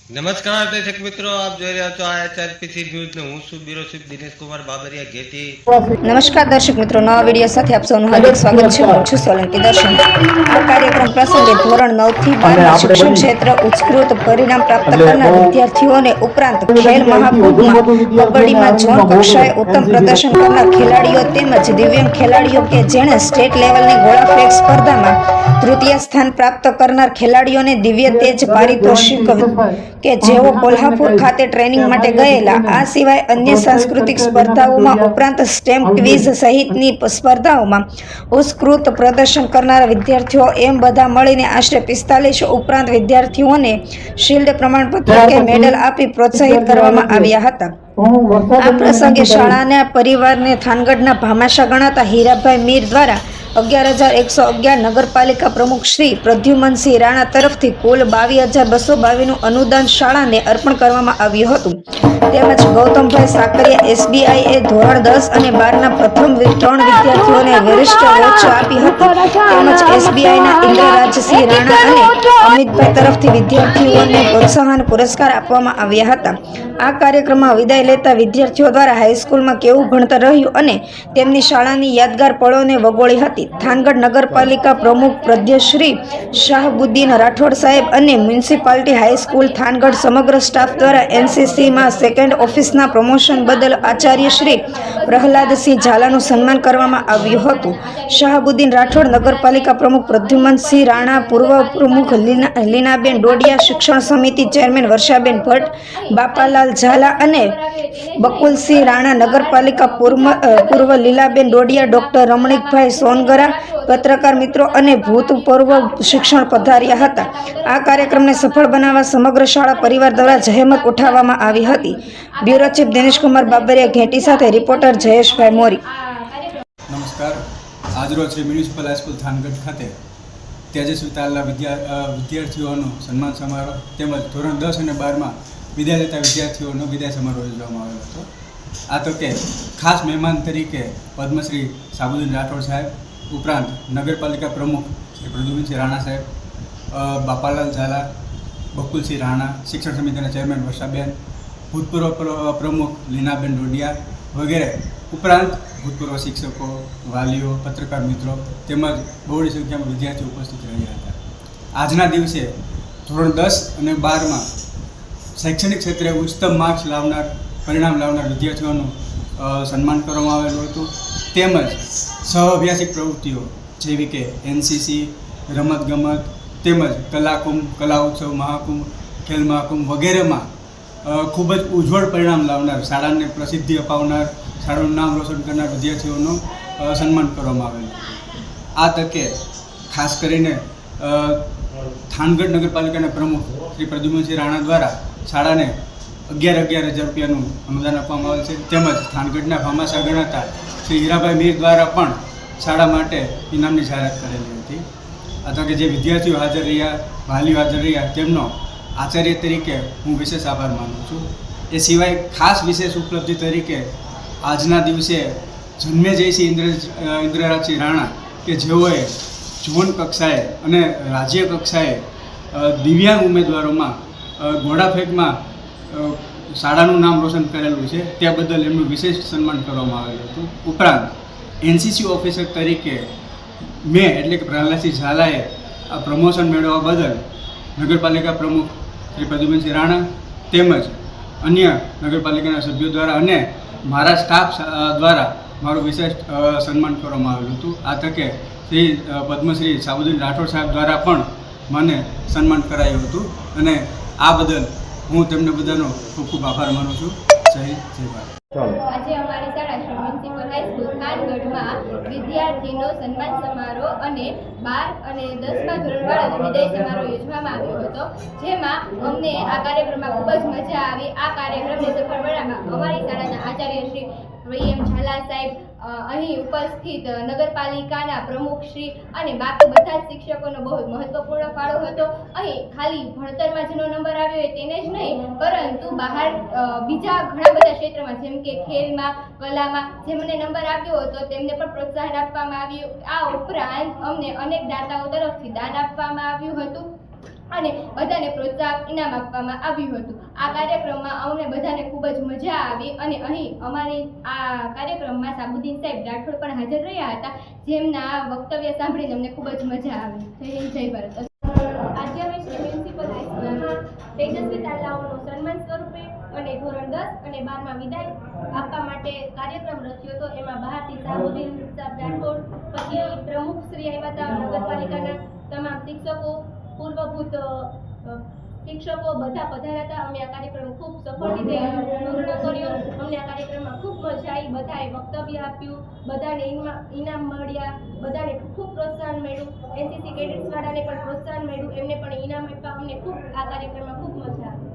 નમસ્કાર દર્શક મિત્રો, આપ જોઈ રહ્યા છો IHRPC ન્યૂઝ ને હું છું બ્યુરો ચીફ દિનેશ કુમાર બાબરિયા ઘેટી. નમસ્કાર દર્શક મિત્રો, નવા વિડીયો સાથે આપ સૌનું હાર્દિક સ્વાગત છે. હું છું સોલંકી દર્શન. આ કાર્યક્રમ પ્રસંગે ધોરણ 9 થી 12 શિક્ષણ ક્ષેત્ર ઉત્કૃષ્ટ પરિણામ પ્રાપ્ત કરનાર વિદ્યાર્થીઓને ઉપરાંત ખેલ મહાકુંભમાં કબડ્ડીમાં ઝોન કક્ષાએ ઉત્તમ પ્રદર્શન કરનાર ખેલાડીઓ તેમજ દિવ્યાંગ ખેલાડીઓ કે જેણે સ્ટેટ લેવલની ગોળા ફેંક સ્પર્ધામાં તૃતીય સ્થાન પ્રાપ્ત કરનાર ખેલાડીઓને દિવ્ય તેજ પારિતોષિક કે જેઓ કોલ્હાપુર ખાતે ટ્રેનિંગ માટે ગયેલા. આ સિવાય અન્ય સાંસ્કૃતિક સ્પર્ધાઓમાં ઉપરાંત સ્ટેમ ક્વિઝ સહિતની સ્પર્ધાઓમાં ઉત્કૃષ્ટ પ્રદર્શન કરનારા વિદ્યાર્થીઓ એમ બધા મળીને આશરે 45 ઉપરાંત વિદ્યાર્થીઓને શિલ્ડ પ્રમાણપત્ર કે મેડલ આપી પ્રોત્સાહિત કરવામાં આવ્યા હતા. આ પ્રસંગે શાળાના પરિવારને થાનગઢના ભામાશા ગણાતા હીરાભાઈ મીર દ્વારા 11,111 નગરપાલિકા પ્રમુખ શ્રી પ્રદ્યુમનસિંહ રાણા તરફથી કુલ 22,222 નું અનુદાન શાળાને અર્પણ કરવામાં આવ્યું હતું. તેમજ ગૌતમભાઈ સાકરિયા SBIએ ધોરણ 10 અને 12ના પ્રથમ 3 વિદ્યાર્થીઓને વરિષ્ઠ રોચ આપી હતી. તેમજ SBIના ઇન્દ્રરાજસિંહ રાણા અને અમિતભાઈ તરફથી વિદ્યાર્થીઓને પ્રોત્સાહન પુરસ્કાર આપવામાં આવ્યા હતા. આ કાર્યક્રમમાં વિદાય લેતા વિદ્યાર્થીઓ દ્વારા હાઈસ્કૂલમાં કેવું ભણતર રહ્યું અને તેમની શાળાની યાદગાર પળોને વગોળી હતી. થાનગઢ નગરપાલિકા પ્રમુખ પ્રદ્યશ્રી શાહબુદ્દીન રાઠોડ સાહેબ અને મ્યુનિસિપાલિટી હાઈસ્કૂલ થાનગઢ સમગ્ર સ્ટાફ દ્વારા NCCમાં સેકન્ડ ઓફિસના પ્રમોશન બદલ આચાર્ય શ્રી પ્રહલાદસિંહ ઝાલાનું સન્માન કરવામાં આવ્યું હતું. શાહબુદ્દીન રાઠોડ, નગરપાલિકા પ્રમુખ પ્રદ્યુમનસિંહ રાણા, પૂર્વ પ્રમુખ લીનાબેન ડોડિયા, શિક્ષણ સમિતિ ચેરમેન વર્ષાબેન ભટ્ટ, બાપાલાલ ઝાલા અને બકુલસિંહ રાણા, નગરપાલિકા પૂર્વ લીલાબેન ડોડિયા, ડોક્ટર રમણીકભાઈ સોનગરા, પત્રકાર મિત્રો અને ભૂતપૂર્વ શિક્ષણ પધાર્યા હતા. આ કાર્યક્રમને સફળ બનાવવા સમગ્ર શાળા પરિવાર દ્વારા જહેમત ઉઠાવવામાં આવી હતી. બ્યુરો ચીફ દિનેશ કુમાર બાબરિયા ઘેટી સાથે રિપોર્ટર જયેશભાઈ મોરી. નમસ્કાર. આજરોજ શ્રી મ્યુનિસિપલ હાઈસ્કૂલ થાનગઢ ખાતે તેજસ્વી તાલના વિદ્યાર્થીઓનો સન્માન સમારોહ તેમજ ધોરણ 10 અને 12માં વિદાય લેતા વિદ્યાર્થીઓનો વિદાય સમારોહ યોજવામાં આવેલો હતો. આ તકે ખાસ મહેમાન તરીકે પદ્મશ્રી શાહબુદ્દીન રાઠોડ સાહેબ ઉપરાંત નગરપાલિકા પ્રમુખ શ્રી પ્રદ્યુમનસિંહ રાણા સાહેબ, બાપાલાલ ઝાલા, બકુલસિંહ રાણા, શિક્ષણ સમિતિના ચેરમેન વર્ષાબેન, ભૂતપૂર્વ પ્રમુખ લીનાબેન ડોડિયા વગેરે ઉપરાંત ભૂતપૂર્વ શિક્ષકો, વાલીઓ, પત્રકાર મિત્રો તેમજ બહોળી સંખ્યામાં વિદ્યાર્થીઓ ઉપસ્થિત રહ્યા હતા. આજના દિવસે ધોરણ 10 અને 12માં શૈક્ષણિક ક્ષેત્રે ઉચ્ચતમ માર્ક્સ લાવનાર પરિણામ લાવનાર વિદ્યાર્થીઓનું સન્માન કરવામાં આવેલું હતું. તેમજ સહઅભ્યાસિક પ્રવૃત્તિઓ જેવી કે NCC, રમતગમત તેમજ કલાકુંભ, કલા ઉત્સવ, મહાકુંભ, ખેલ મહાકુંભ વગેરેમાં ખૂબ જ ઉજ્જવળ પરિણામ લાવનાર, શાળાને પ્રસિદ્ધિ અપાવનાર, શાળાનું નામ રોશન કરનાર વિદ્યાર્થીઓનું સન્માન કરવામાં આવેલું હતું. આ તકે ખાસ કરીને થાનગઢ નગરપાલિકાના પ્રમુખ શ્રી પ્રદ્યુમનસિંહ રાણા દ્વારા શાળાને 11,000 રૂપિયાનું અનુદાન આપવામાં આવેલ છે. તેમજ થાનગઢના ભામાશા ગણાતા શ્રી હીરાભાઈ મીર દ્વારા પણ શાળા માટે ઇનામની જાહેરાત કરેલી હતી. આ તકે જે વિદ્યાર્થીઓ હાજર રહ્યા, વાલીઓ હાજર રહ્યા, તેમનો આચાર્ય તરીકે હું વિશેષ આભાર માનું છું. એ સિવાય ખાસ વિશેષ ઉપલબ્ધિ તરીકે આજના દિવસે જન્મેજયસિંહ ઇન્દ્રરાજસિંહ રાણા કે જેઓએ ઝોન કક્ષાએ અને રાજ્ય કક્ષાએ દિવ્યાંગ ઉમેદવારોમાં ઘોડા ફેંકમાં શાળાનું નામ રોશન કરેલું છે, તે બદલ એમનું વિશેષ સન્માન કરવામાં આવેલું હતું. ઉપરાંત NCC ઓફિસર તરીકે મેં એટલે કે પ્રહલાદસિંહ ઝાલાએ આ પ્રમોશન મેળવવા બદલ નગરપાલિકા પ્રમુખ શ્રી પ્રદ્યુમનસિંહ રાણા તેમજ અન્ય નગરપાલિકાના સભ્યો દ્વારા અને મારા સ્ટાફ દ્વારા મારું વિશેષ સન્માન કરવામાં આવેલું હતું. આ તકે શ્રી પદ્મશ્રી શાહબુદ્દીન રાઠોડ સાહેબ દ્વારા પણ મને સન્માન કરાયું હતું અને આ બદલ હું તેમને બધાનો ખૂબ ખૂબ આભાર માનું છું. જય હિન્દ, જય ભારત. આજે અમારી શાળા શ્રી મ્યુનિસિપલ હાઈસ્કૂલ થાનગઢમાં વિદ્યાર્થીનો સન્માન સમારોહ અને 12 અને 10મા ધોરણવાળાનો વિદાય સમારોહ યોજવામાં આવ્યો હતો, જેમાં અમને આ કાર્યક્રમમાં ખૂબ જ મજા આવી. આ કાર્યક્રમને સફળ બનાવવા અમારી શાળાના આચાર્ય શ્રી VM ઝાલા સાહેબ, અહીં ઉપસ્થિત નગરપાલિકાના પ્રમુખશ્રી અને બાકી બધા જ શિક્ષકોનો બહુ મહત્વપૂર્ણ ફાળો હતો. અહીં ખાલી ભણતરમાં જેનો નંબર આવ્યો હોય તેને જ નહીં, પરંતુ બહાર બીજા ઘણા બધા ક્ષેત્રમાં જેમ કે ખેલમાં, કલામાં જેમને નંબર આપ્યો હતો તેમને પણ પ્રોત્સાહન આપવામાં આવ્યું. આ ઉપરાંત અમને અનેક દાતાઓ તરફથી દાન આપવામાં આવ્યું હતું. અને બધાને પ્રોત્સાહક ઇનામ આપવામાં આવ્યું હતું. આ કાર્યક્રમમાં અમને બધાને ખૂબ જ મજા આવી અને અહીં અમારી આ કાર્યક્રમમાં સાબુદ્દીન સાહેબ રાઠોડ પણ હાજર રહ્યા હતા, જેમના વક્તવ્ય સાંભળીને અમને ખૂબ જ મજા આવી. જય હિન્દ, જય ભારત. આજે અમે શ્રી મ્યુનિસિપલ હાઈસ્કૂલમાં તેજસ્વી તાલાઓનું સન્માન સ્વરૂપે અને ધોરણ 10 અને 12માં વિદાય આપવા માટે કાર્યક્રમ રચ્યો હતો. એમાં બહારથી સાબુદ્દીન સાહેબ રાઠોડ, પછી પ્રમુખ શ્રી આવ્યા હતા, નગરપાલિકાના તમામ શિક્ષકો, પૂર્વભૂત શિક્ષકો બધા પધાર્યા હતા. અમે આ કાર્યક્રમ ખૂબ સફળ રીતે પૂર્ણ કર્યો. અમને આ કાર્યક્રમમાં ખૂબ મજા આવી. બધાએ વક્તવ્ય આપ્યું, બધાને ઇનામ મળ્યા, બધાને ખૂબ પ્રોત્સાહન મળ્યું. એનસીસી કેડેટ્સ વાળાને પણ પ્રોત્સાહન મળ્યું, એમને પણ ઇનામ આપ્યા. અમને ખૂબ આ કાર્યક્રમમાં ખૂબ મજા આવી.